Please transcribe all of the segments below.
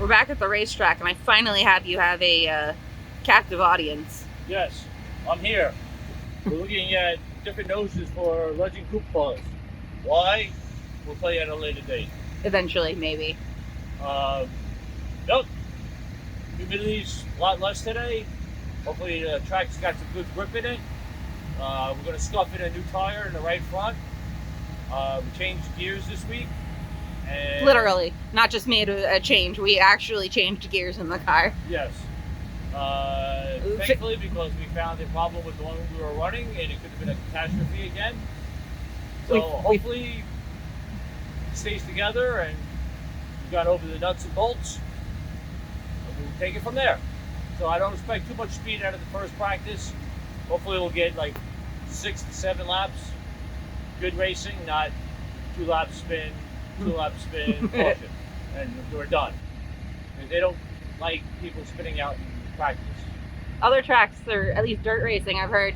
We're back at the racetrack, and I finally have a captive audience. Yes, I'm here. We're looking at different noses for Legend Coupe cars. Why? We'll tell you at a later date. Eventually, maybe. Nope. Humidity's a lot less today. Hopefully the track's got some good grip in it. We're going to stuff in a new tire in the right front. We changed gears this week. And Literally, not just made a change. We actually changed gears in the car. Yes. Thankfully, because we found a problem with the one we were running, and it could have been a catastrophe again. So hopefully it stays together, and we got over the nuts and bolts, and we'll take it from there. So I don't expect too much speed out of the first practice. Hopefully we'll get like 6 to 7 laps. Good racing, not 2 laps spin, 2 laps spin, caution, and we're done. They don't like people spinning out in practice. Other tracks, or at least dirt racing, I've heard,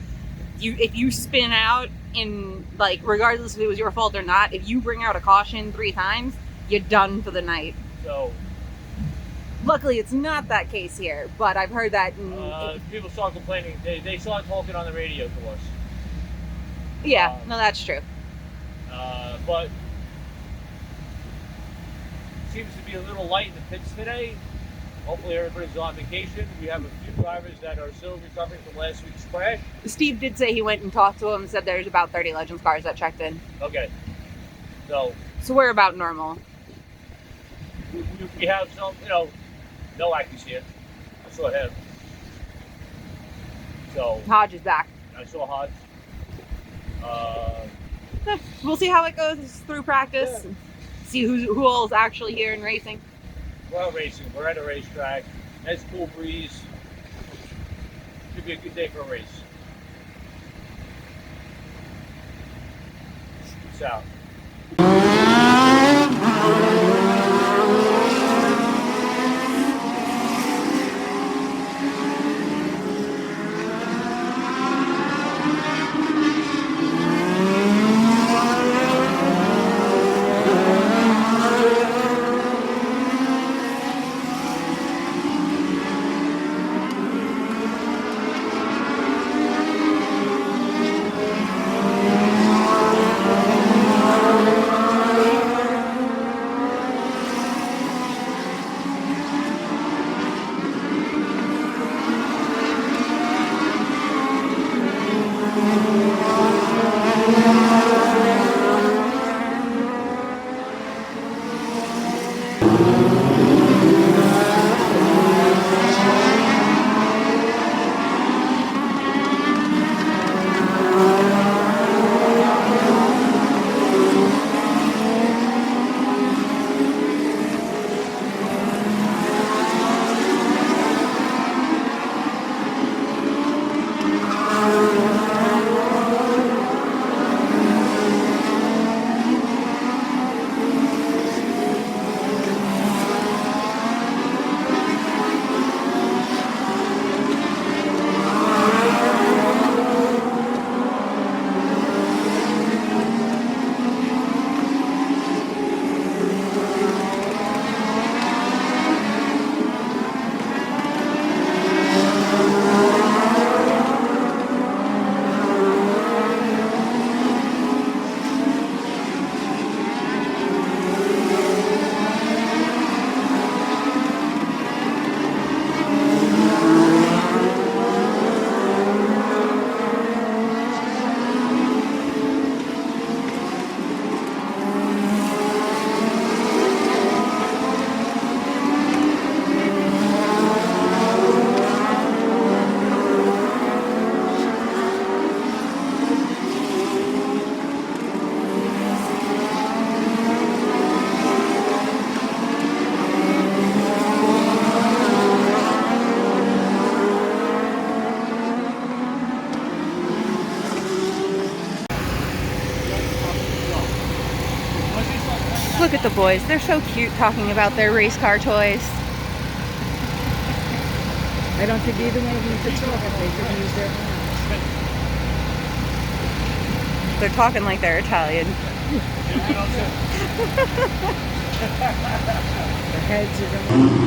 if you spin out in, like, regardless if it was your fault or not, if you bring out a caution 3 times, you're done for the night. So luckily, it's not that case here, but I've heard that. People start complaining. They start talking on the radio to us. Yeah, no, that's true. But seems to be a little light in the pits today. Hopefully everybody's on vacation. We have a few drivers that are still recovering from last week's crash. Steve did say he went and talked to him and said there's about 30 Legends cars that checked in. Okay. So we're about normal. We have some, no Aki's here. I saw him. So Hodge is back. I saw Hodge. We'll see how it goes through practice. Yeah. And see who all's actually here in racing. We're out racing. We're at a racetrack. Nice cool breeze. Should be a good day for a race. Peace out. Look at the boys. They're so cute talking about their race car toys. I don't think either one of them could talk if they could use their hands. They're talking like they're Italian. heads are going.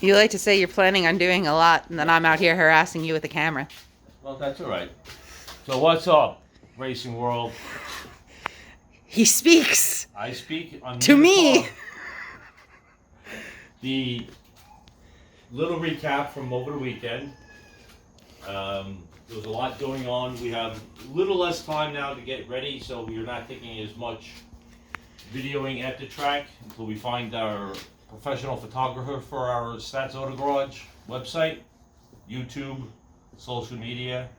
You like to say you're planning on doing a lot, and then I'm out here harassing you with the camera. Well, that's all right. So what's up, racing world? He speaks. I speak on to me. The little recap from over the weekend. There was a lot going on. We have a little less time now to get ready, so we are not taking as much videoing at the track until we find our professional photographer for our Stats Auto Garage website, YouTube, social media.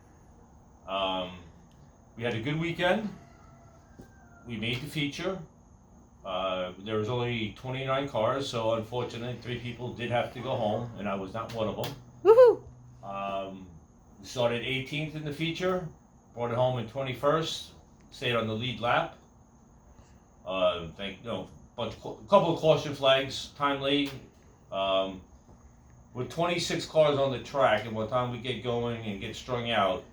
We had a good weekend. We made the feature. There was only 29 cars, so unfortunately 3 people did have to go home, and I was not one of them. Woohoo! We started 18th in the feature, brought it home in 21st, stayed on the lead lap. A couple of caution flags, timely. With 26 cars on the track, and by the time we get going and get strung out,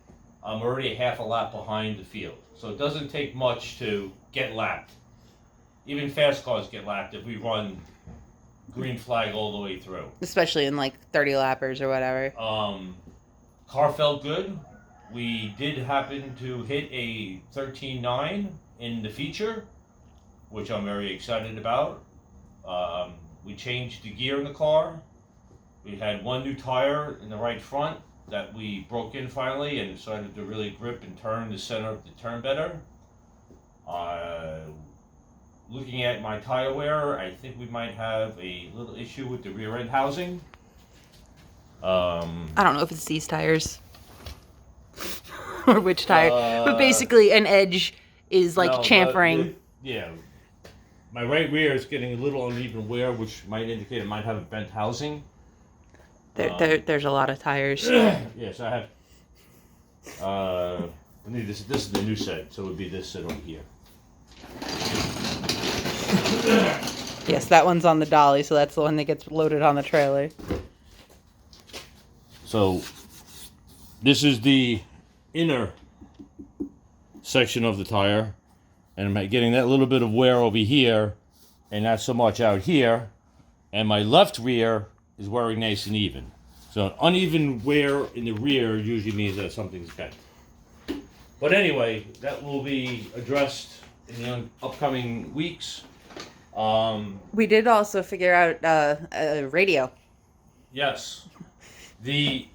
I'm already a half a lap behind the field. So it doesn't take much to get lapped. Even fast cars get lapped if we run green flag all the way through. Especially in like 30 lappers or whatever. Car felt good. We did happen to hit a 13.9 in the feature, which I'm very excited about. We changed the gear in the car. We had one new tire in the right front that we broke in finally and started to really grip and turn the center of the turn better. Looking at my tire wear, I think we might have a little issue with the rear end housing. I don't know if it's these tires or which tire, but basically an edge is like chamfering. My right rear is getting a little uneven wear, which might indicate it might have a bent housing. There's a lot of tires. Yes, I have. I need this. This is the new set, so it would be this set over here. Yes, that one's on the dolly, so that's the one that gets loaded on the trailer. So, this is the inner section of the tire, and I'm getting that little bit of wear over here, and not so much out here, and my left rear is wearing nice and even. So uneven wear in the rear usually means that something's bent. But anyway, that will be addressed in the upcoming weeks. We did also figure out a radio. Yes. The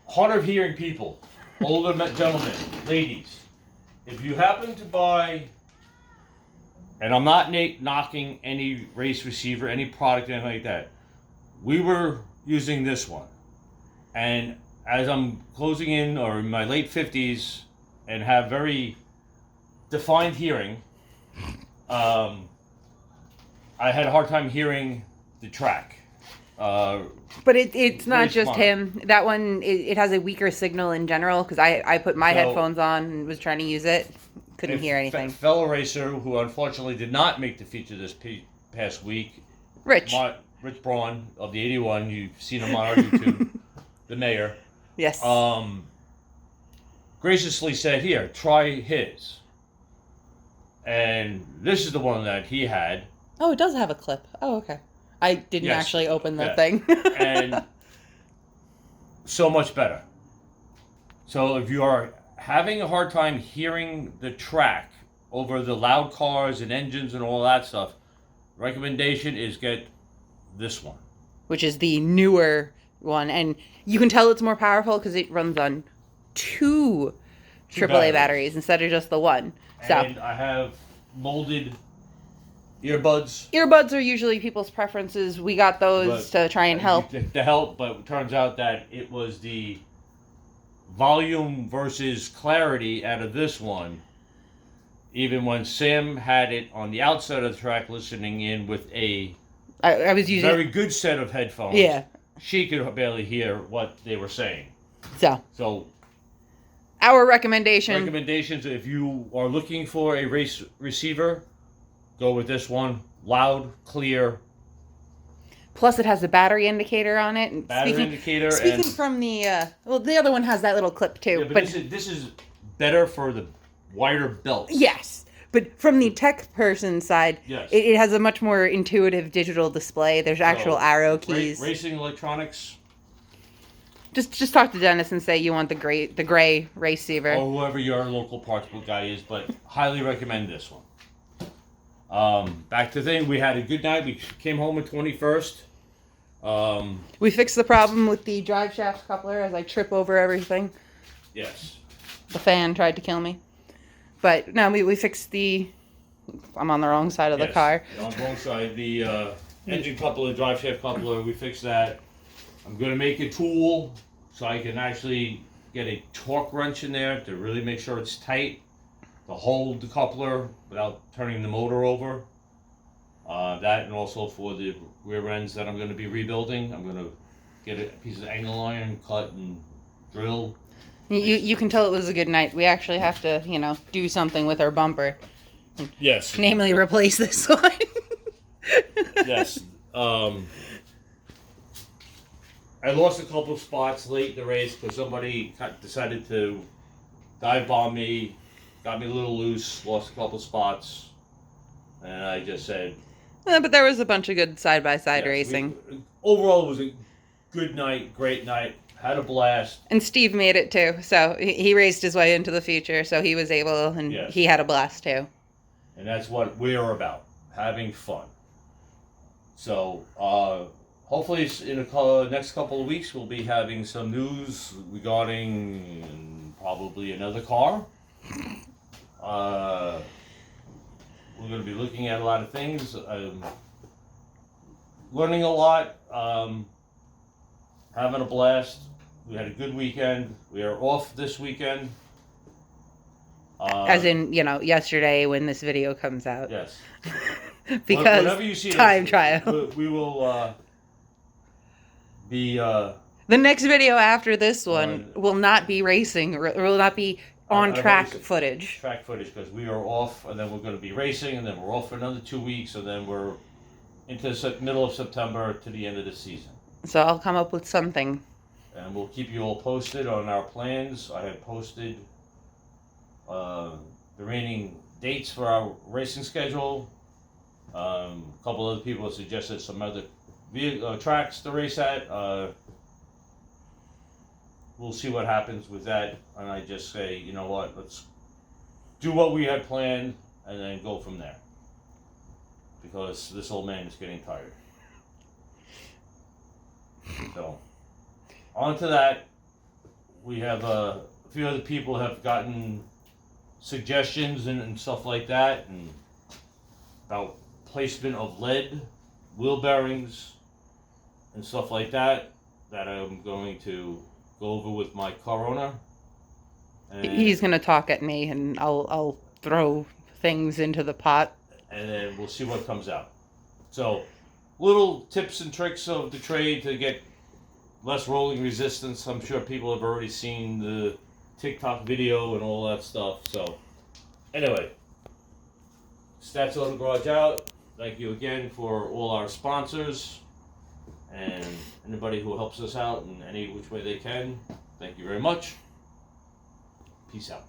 hard of hearing people, older gentlemen, ladies, if you happen to buy, and I'm not knocking any race receiver, any product, anything like that, we were using this one. And as I'm closing in, or in my late 50s, and have very defined hearing, I had a hard time hearing the track. But it's not just him. That one, it has a weaker signal in general, because I put my headphones on and was trying to use it. Couldn't hear anything. Fellow racer who unfortunately did not make the feature this past week. Rich Braun of the 81. You've seen him on our YouTube. The mayor. Yes. Graciously said, here, try his. And this is the one that he had. Oh, it does have a clip. Oh, okay. I didn't actually open the thing. And so much better. So if you are having a hard time hearing the track over the loud cars and engines and all that stuff, recommendation is get this one. Which is the newer one. And you can tell it's more powerful because it runs on two AAA batteries instead of just the one. And I have molded earbuds. Earbuds are usually people's preferences. We got those to try and help. To help, but it turns out that it was the volume versus clarity out of this one. Even when Sam had it on the outside of the track listening in with I was using very good set of headphones. Yeah. She could barely hear what they were saying. So our recommendations, if you are looking for a race receiver, go with this one. Loud, clear. Plus it has a battery indicator on it. Speaking from the, the other one has that little clip too. Yeah, but this is better for the wider belt. Yes. But from the tech person side, Yes. it has a much more intuitive digital display. There's actual arrow keys. Racing electronics. Just talk to Dennis and say you want the gray receiver. Or whoever your local parts book guy is, but highly recommend this one. Back to the thing, we had a good night. We came home at 21st. We fixed the problem with the drive shaft coupler as I trip over everything. Yes. The fan tried to kill me. But no, we fixed the... I'm on the wrong side of the car. On the wrong side. The engine coupler, drive shaft coupler, we fixed that. I'm going to make a tool so I can actually get a torque wrench in there to really make sure it's tight, to hold the coupler without turning the motor over. That, and also for the rear ends that I'm going to be rebuilding, I'm going to get a piece of angle iron, cut and drill. You can tell it was a good night. We actually have to, do something with our bumper. Yes. Namely, replace this one. Yes. I lost a couple of spots late in the race because somebody decided to dive bomb me, got me a little loose, lost a couple of spots, and I just said... But there was a bunch of good side-by-side racing. Overall, it was a good night, great night, had a blast. And Steve made it too, so he raced his way into the future, so he was able, and he had a blast too. And that's what we're about, having fun. So, hopefully in the next couple of weeks we'll be having some news regarding probably another car. We're going to be looking at a lot of things, learning a lot, having a blast. We had a good weekend. We are off this weekend. As in, yesterday when this video comes out. Yes. Because whenever you see time trial. We will be... the next video after this one will not be racing, or will not be on track footage. Track footage, because we are off, and then we're going to be racing, and then we're off for another 2 weeks, and then we're into the middle of September to the end of the season. So I'll come up with something. And we'll keep you all posted on our plans. I have posted the remaining dates for our racing schedule. A couple other people have suggested some other tracks to race at. We'll see what happens with that, and I just say, you know what, let's do what we had planned, and then go from there. Because this old man is getting tired. So, on to that. We have a few other people have gotten suggestions and stuff like that, and about placement of lead, wheel bearings, and stuff like that I'm going to go over with my car owner. And he's going to talk at me, and I'll throw things into the pot. And then we'll see what comes out. So, little tips and tricks of the trade to get less rolling resistance. I'm sure people have already seen the TikTok video and all that stuff. So, anyway, Stats Auto Garage out. Thank you again for all our sponsors and anybody who helps us out in any which way they can. Thank you very much. Peace out.